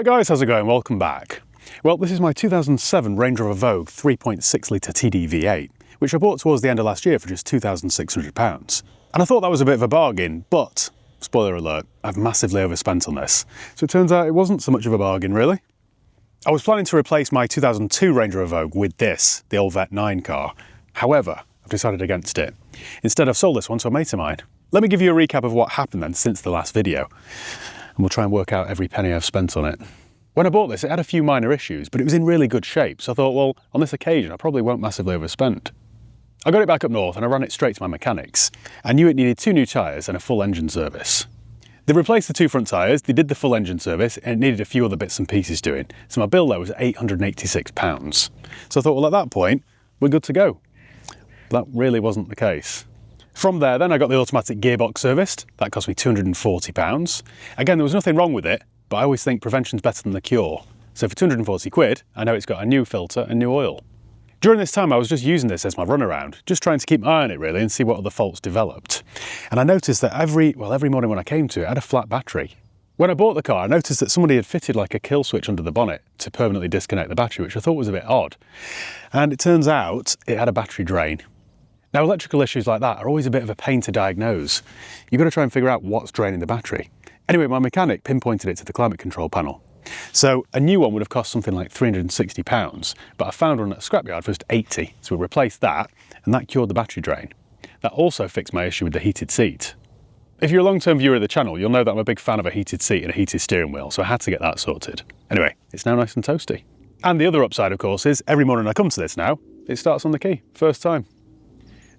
Right guys, how's it going? Welcome back. Well, this is my 2007 Range Rover Vogue 3.6 litre TD V8, which I bought towards the end of last year for just £2,600. And I thought that was a bit of a bargain, but, spoiler alert, I've massively overspent on this. So it turns out it wasn't so much of a bargain, really. I was planning to replace my 2002 Range Rover Vogue with this, the old Vet 9 car. However, I've decided against it. Instead, I've sold this one to a mate of mine. Let me give you a recap of what happened then since the last video, and we'll try and work out every penny I've spent on it. When I bought this, it had a few minor issues, but it was in really good shape, so I thought, well, on this occasion, I probably won't massively overspend. I got it back up north and I ran it straight to my mechanics. I knew it needed 2 new tyres and a full engine service. They replaced the 2 front tyres, they did the full engine service, and it needed a few other bits and pieces doing, so my bill there was £886. So I thought, well, at that point, we're good to go. That really wasn't the case. From there then I got the automatic gearbox serviced. That cost me £240. Again, there was nothing wrong with it, but I always think prevention's better than the cure. So for 240 quid, I know it's got a new filter and new oil. During this time I was just using this as my runaround, just trying to keep my eye on it really and see what other faults developed. And I noticed that every morning when I came to it, I had a flat battery. When I bought the car, I noticed that somebody had fitted like a kill switch under the bonnet to permanently disconnect the battery, which I thought was a bit odd. And it turns out it had a battery drain. Now, electrical issues like that are always a bit of a pain to diagnose. You've got to try and figure out what's draining the battery. Anyway, my mechanic pinpointed it to the climate control panel. So a new one would have cost something like £360, but I found one at a scrapyard for just £80. So we replaced that, and that cured the battery drain. That also fixed my issue with the heated seat. If you're a long-term viewer of the channel, you'll know that I'm a big fan of a heated seat and a heated steering wheel, so I had to get that sorted. Anyway, it's now nice and toasty. And the other upside, of course, is every morning I come to this now, it starts on the key, first time.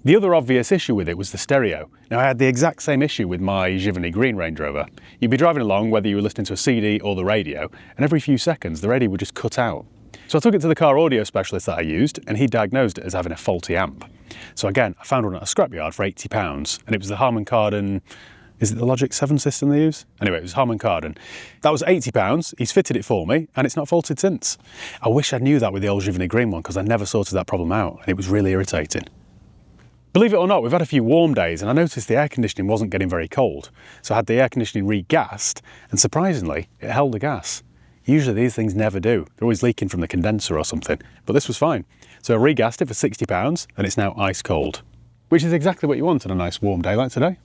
The other obvious issue with it was the stereo. Now, I had the exact same issue with my Giverny Green Range Rover. You'd be driving along, whether you were listening to a CD or the radio, and every few seconds the radio would just cut out. So I took it to the car audio specialist that I used, and he diagnosed it as having a faulty amp. So again, I found one at a scrapyard for £80, and it was the Harman Kardon, is it the Logic 7 system they use? Anyway, it was Harman Kardon. That was £80, he's fitted it for me, and it's not faulted since. I wish I knew that with the old Giverny Green one, because I never sorted that problem out, and it was really irritating. Believe it or not, we've had a few warm days and I noticed the air conditioning wasn't getting very cold. So I had the air conditioning re-gassed and surprisingly, it held the gas. Usually these things never do. They're always leaking from the condenser or something, but this was fine. So I re-gassed it for £60 and it's now ice cold, which is exactly what you want on a nice warm day like today.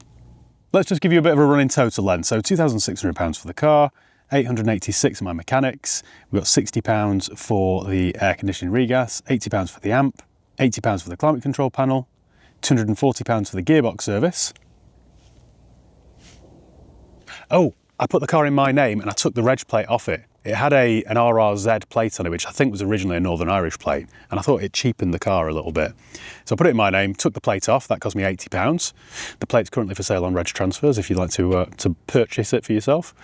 Let's just give you a bit of a running total then. So £2,600 for the car, £886 at my mechanics. We've got £60 for the air conditioning re-gas, £80 for the amp, £80 for the climate control panel, £240 for the gearbox service. Oh, I put the car in my name and I took the reg plate off it. It had an RRZ plate on it, which I think was originally a Northern Irish plate, and I thought it cheapened the car a little bit. So I put it in my name, took the plate off, that cost me £80. The plate's currently for sale on Reg Transfers if you'd like to purchase it for yourself.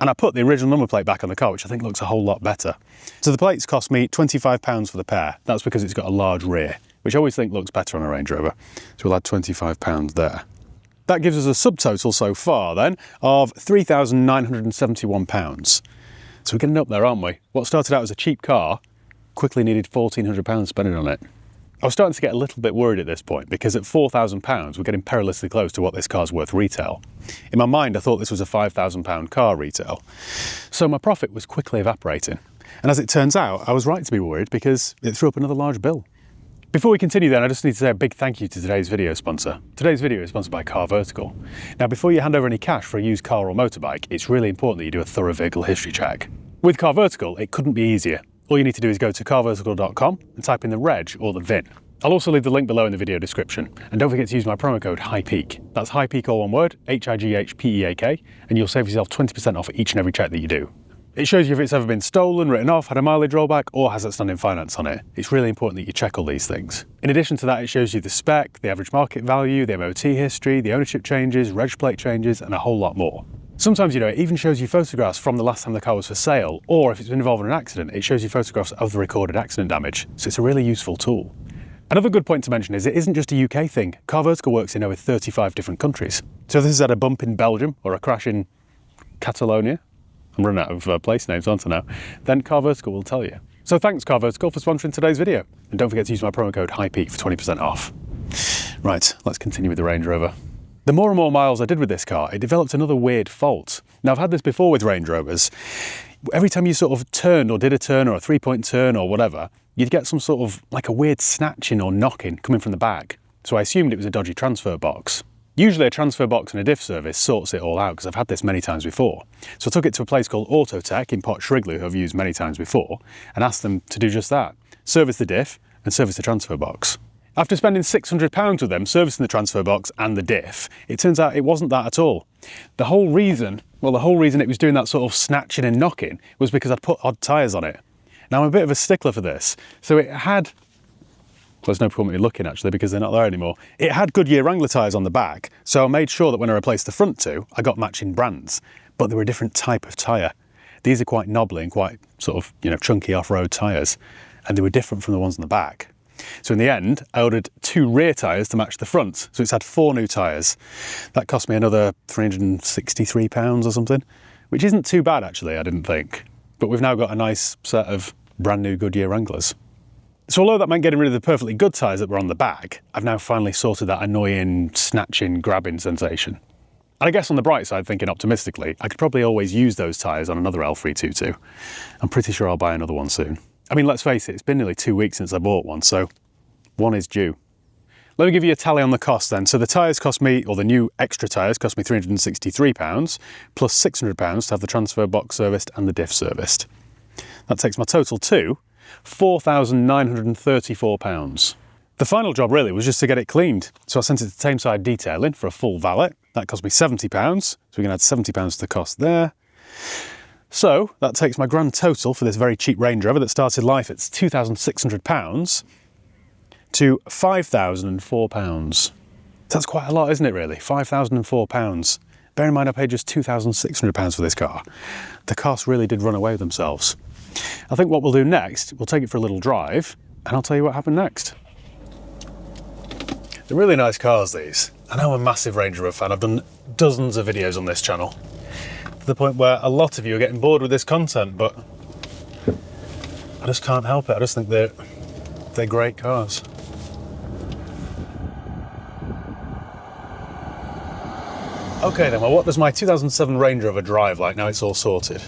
And I put the original number plate back on the car, which I think looks a whole lot better. So the plates cost me £25 for the pair. That's because it's got a large rear, which I always think looks better on a Range Rover. So we'll add £25 there. That gives us a subtotal so far then of £3,971. So we're getting up there, aren't we? What started out as a cheap car quickly needed £1,400 spending on it. I was starting to get a little bit worried at this point because at £4,000 we're getting perilously close to what this car's worth retail. In my mind I thought this was a £5,000 car retail. So my profit was quickly evaporating. And as it turns out, I was right to be worried because it threw up another large bill. Before we continue then, I just need to say a big thank you to today's video sponsor. Today's video is sponsored by Car Vertical. Now, before you hand over any cash for a used car or motorbike, it's really important that you do a thorough vehicle history check. With Car Vertical, it couldn't be easier. All you need to do is go to carvertical.com and type in the reg or the VIN. I'll also leave the link below in the video description. And don't forget to use my promo code HIGHPEAK. That's HIGHPEAK all one word, HIGHPEAK, and you'll save yourself 20% off each and every check that you do. It shows you if it's ever been stolen, written off, had a mileage rollback, or has outstanding finance on it. It's really important that you check all these things. In addition to that, it shows you the spec, the average market value, the MOT history, the ownership changes, reg plate changes, and a whole lot more. Sometimes, it even shows you photographs from the last time the car was for sale, or if it's been involved in an accident, it shows you photographs of the recorded accident damage. So it's a really useful tool. Another good point to mention is it isn't just a UK thing. Car Vertical works in over 35 different countries. So if this has had a bump in Belgium or a crash in Catalonia, I'm running out of place names, aren't I now? Then Car Vertical will tell you. So thanks Car Vertical for sponsoring today's video. And don't forget to use my promo code HIGHPEAK for 20% off. Right, let's continue with the Range Rover. The more and more miles I did with this car, it developed another weird fault. Now I've had this before with Range Rovers. every time you sort of turned or did a turn or a 3-point turn or whatever, you'd get some sort of like a weird snatching or knocking coming from the back. So I assumed it was a dodgy transfer box. Usually a transfer box and a diff service sorts it all out, because I've had this many times before. So I took it to a place called Autotech in Port Shrigley, who I've used many times before, and asked them to do just that. Service the diff and service the transfer box. After spending £600 with them servicing the transfer box and the diff, it turns out it wasn't that at all. The whole reason it was doing that sort of snatching and knocking was because I'd put odd tyres on it. Now I'm a bit of a stickler for this, so it had, well, there's no point in me looking actually because they're not there anymore. It had Goodyear Wrangler tyres on the back, so I made sure that when I replaced the front two, I got matching brands, but they were a different type of tyre. These are quite knobbly and quite sort of, you know, chunky off-road tyres, and they were different from the ones on the back. So in the end, I ordered 2 rear tyres to match the front, so it's had 4 new tyres. That cost me another £363 or something, which isn't too bad actually, I didn't think. But we've now got a nice set of brand new Goodyear Wranglers. So although that meant getting rid of the perfectly good tyres that were on the back, I've now finally sorted that annoying, snatching, grabbing sensation. And I guess on the bright side, thinking optimistically, I could probably always use those tyres on another L322. I'm pretty sure I'll buy another one soon. I mean, let's face it, it's been nearly 2 weeks since I bought one, so one is due. Let me give you a tally on the cost then. So the tyres cost me, or the new extra tyres cost me £363, plus £600 to have the transfer box serviced and the diff serviced. That takes my total to £4,934. The final job really was just to get it cleaned. So I sent it to Tameside Detailing for a full valet. That cost me £70, so we can add £70 to the cost there. So that takes my grand total for this very cheap Range Rover that started life at £2,600 to £5,004. That's quite a lot, isn't it really? £5,004. Bear in mind I paid just £2,600 for this car. The costs really did run away with themselves. I think what we'll do next, we'll take it for a little drive and I'll tell you what happened next. They're really nice cars, these. I know I'm a massive Range Rover fan. I've done dozens of videos on this channel, to the point where a lot of you are getting bored with this content, but I just can't help it. I just think they're great cars. Okay then, well, what does my 2007 Range Rover drive like now it's all sorted?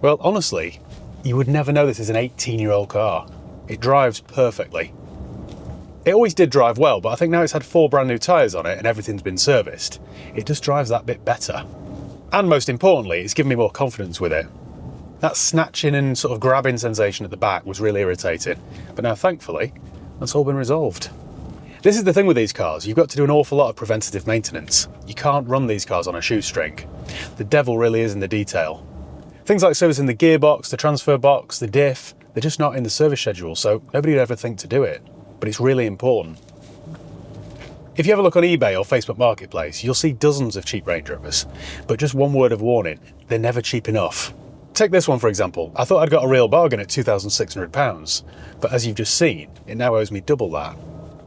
Well, honestly, you would never know this is an 18-year-old car. It drives perfectly. It always did drive well, but I think now it's had 4 brand new tyres on it and everything's been serviced, it just drives that bit better. And most importantly, it's given me more confidence with it. That snatching and sort of grabbing sensation at the back was really irritating, but now thankfully, that's all been resolved. This is the thing with these cars, you've got to do an awful lot of preventative maintenance. You can't run these cars on a shoestring. The devil really is in the detail. Things like servicing the gearbox, the transfer box, the diff, they're just not in the service schedule, so nobody would ever think to do it, but it's really important. If you have a look on eBay or Facebook Marketplace, you'll see dozens of cheap Range Rovers, but just one word of warning, they're never cheap enough. Take this one for example. I thought I'd got a real bargain at £2,600, but as you've just seen, it now owes me double that.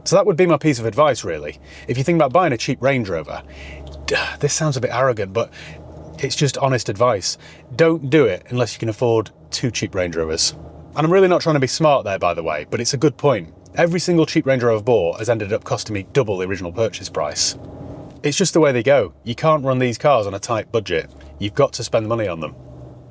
So that would be my piece of advice really. If you think about buying a cheap Range Rover, this sounds a bit arrogant, but it's just honest advice. Don't do it unless you can afford 2 cheap Range Rovers. And I'm really not trying to be smart there, by the way, but it's a good point. Every single cheap Range Rover I've bought has ended up costing me double the original purchase price. It's just the way they go. You can't run these cars on a tight budget. You've got to spend money on them.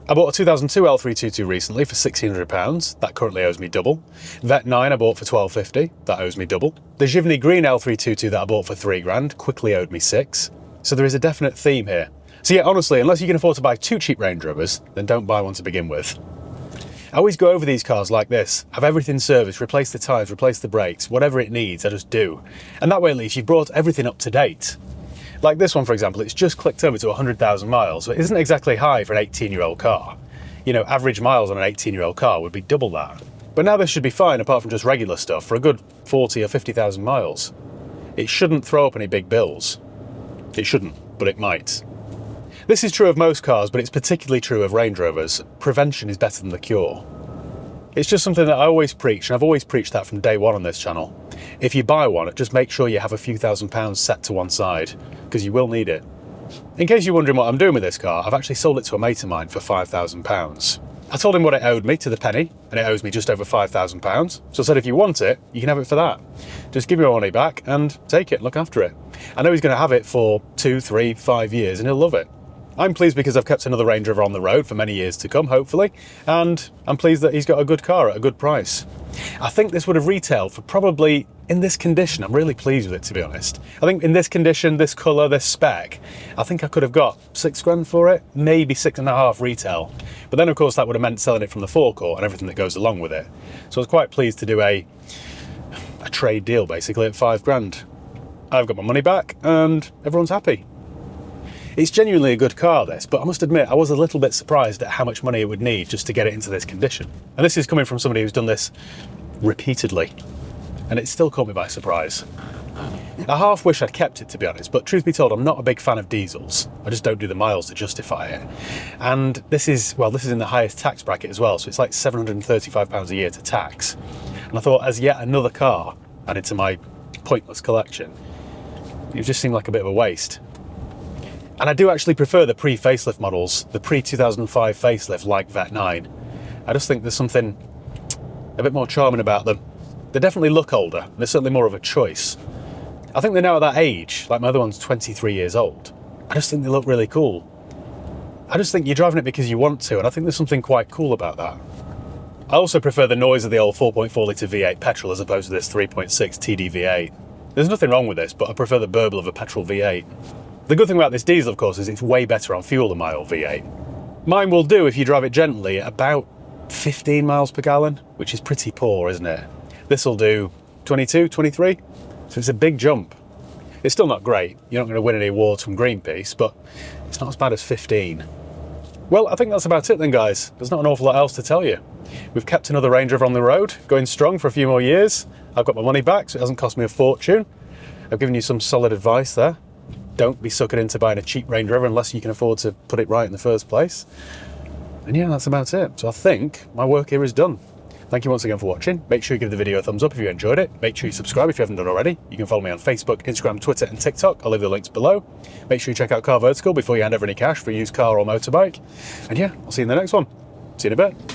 I bought a 2002 L322 recently for £1,600, that currently owes me double. Vet 9 I bought for £1,250, that owes me double. The Givney Green L322 that I bought for £3,000 quickly owed me £6. So there is a definite theme here. So yeah, honestly, unless you can afford to buy 2 cheap Range Rovers, then don't buy one to begin with. I always go over these cars like this, have everything serviced, replace the tyres, replace the brakes, whatever it needs, I just do. And that way at least you've brought everything up to date. Like this one, for example, it's just clicked over to 100,000 miles, so it isn't exactly high for an 18-year-old car. You know, average miles on an 18-year-old car would be double that. But now this should be fine, apart from just regular stuff, for a good 40 or 50,000 miles. It shouldn't throw up any big bills. It shouldn't, but it might. This is true of most cars, but it's particularly true of Range Rovers. Prevention is better than the cure. It's just something that I always preach, and I've always preached that from day one on this channel. If you buy one, just make sure you have a few £1,000s set to one side, because you will need it. In case you're wondering what I'm doing with this car, I've actually sold it to a mate of mine for £5,000. I told him what it owed me to the penny, and it owes me just over £5,000. So I said, if you want it, you can have it for that. Just give me my money back and take it, look after it. I know he's going to have it for 2, 3, 5 years, and he'll love it. I'm pleased because I've kept another Range Rover on the road for many years to come, hopefully, and I'm pleased that he's got a good car at a good price. I think this would have retailed for probably, in this condition, I'm really pleased with it, to be honest. I think in this condition, this colour, this spec, I think I could have got 6 grand for it, maybe 6.5 retail. But then of course that would have meant selling it from the forecourt and everything that goes along with it. So I was quite pleased to do a trade deal basically at 5 grand. I've got my money back and everyone's happy. It's genuinely a good car, this, but I must admit I was a little bit surprised at how much money it would need just to get it into this condition. And this is coming from somebody who's done this repeatedly, and it still caught me by surprise. I half wish I'd kept it, to be honest, but truth be told, I'm not a big fan of diesels. I just don't do the miles to justify it. And this is, well, this is in the highest tax bracket as well, so it's like £735 a year to tax. And I thought, as yet another car added to my pointless collection, it just seemed like a bit of a waste. And I do actually prefer the pre-facelift models, the pre-2005 facelift like VET9. I just think there's something a bit more charming about them. They definitely look older, they're certainly more of a choice. I think they're now at that age, like my other one's 23 years old. I just think they look really cool. I just think you're driving it because you want to, and I think there's something quite cool about that. I also prefer the noise of the old 4.4 litre V8 petrol as opposed to this 3.6 TD V8. There's nothing wrong with this, but I prefer the burble of a petrol V8. The good thing about this diesel, of course, is it's way better on fuel than my old V8. Mine will do if you drive it gently at about 15 miles per gallon, which is pretty poor, isn't it? This will do 22, 23, so it's a big jump. It's still not great. You're not going to win any awards from Greenpeace, but it's not as bad as 15. Well, I think that's about it then, guys. There's not an awful lot else to tell you. We've kept another Range Rover on the road, going strong for a few more years. I've got my money back, so it hasn't cost me a fortune. I've given you some solid advice there. Don't be suckered into buying a cheap Range Rover unless you can afford to put it right in the first place. And yeah, that's about it. So I think my work here is done. Thank you once again for watching. Make sure you give the video a thumbs up if you enjoyed it. Make sure you subscribe if you haven't done already. You can follow me on Facebook, Instagram, Twitter and TikTok. I'll leave the links below. Make sure you check out Car Vertical before you hand over any cash for a used car or motorbike. And yeah, I'll see you in the next one. See you in a bit.